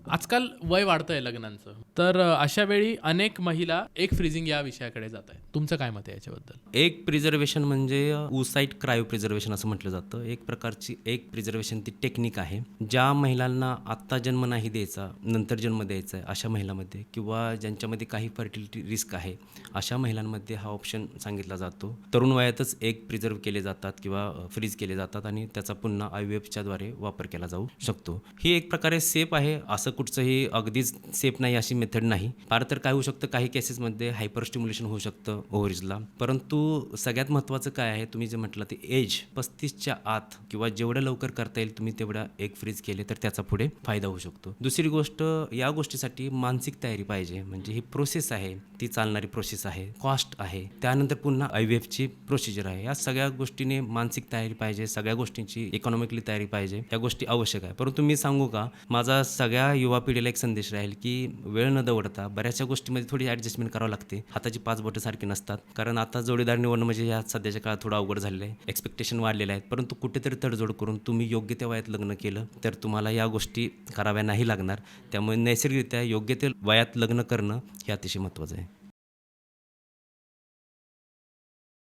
आजकाल वय वाढतंय लग्नांचं, तर अशा वेळी अनेक महिला एग फ्रीजिंग या विषयाकडे जात आहेत. तुमचं काय मत आहे याच्याबद्दल? एग प्रिझर्वेशन म्हणजे oocyte क्रायो प्रिझर्वेशन असं म्हटलं जातं. एक प्रकारची एग प्रिझर्वेशन ती टेक्निक आहे. ज्या महिलांना आत्ता जन्म नाही द्यायचा, नंतर जन्म द्यायचा आहे, अशा महिलांमध्ये किंवा ज्यांच्यामध्ये काही फर्टिलिटी रिस्क आहे, अशा महिलांमध्ये हा ऑप्शन सांगितला जातो. तरुण वयातच एग प्रिझर्व केले जातात किंवा फ्रीज केले जातात आणि त्याचा पुन्हा IVFच्या द्वारे वापर केला जाऊ शकतो. ही एक प्रकारे सेफ आहे, असं कुठचंही अगदीच सेफ नाही अशी मेथड नाही. फार तर काय होऊ शकतं, काही केसेसमध्ये हायपर स्टिम्युलेशन होऊ शकतं ओव्हरीजला. परंतु सगळ्यात महत्त्वाचं काय आहे, तुम्ही जे म्हटलं ते एज 35च्या आत किंवा जेवढं लवकर करता येईल तुम्ही तेवढा एग फ्रीज केले तर त्याचा पुढे फायदा होऊ शकतो. दुसरी गोष्ट, या गोष्टीसाठी मानसिक तयारी पाहिजे. म्हणजे ही प्रोसेस आहे, ती चालणारी प्रोसेस आहे, कॉस्ट आहे, त्यानंतर पुन्हा IVFची प्रोसिजर आहे. या सगळ्या गोष्टीने मानसिक तयारी पाहिजे, सगळ्या गोष्टींची इकॉनॉमिकली तयारी पाहिजे. या गोष्टी आवश्यक आहे. परंतु मी सांगू का, माझा सगळ्या युवा पिढीला एक संदेश राहील की वेळ न दवडता बऱ्याचशा गोष्टीमध्ये थोडी ॲडजस्टमेंट करावं लागते. हाताची 5 बोटं सारखी नसतात. कारण आता जोडीदार निवडणं म्हणजे या सध्याच्या काळात थोडं अवघड झालेलं आहे. एक्सपेक्टेशन वाढलेले आहेत. परंतु कुठेतरी तडजोड करून तुम्ही योग्य त्या वयात लग्न केलं तर तुम्हाला या गोष्टी कराव्या नाही लागणार. त्यामुळे नैसर्गिकरित्या योग्य ते वयात लग्न करणं हे अतिशय महत्त्वाचं आहे.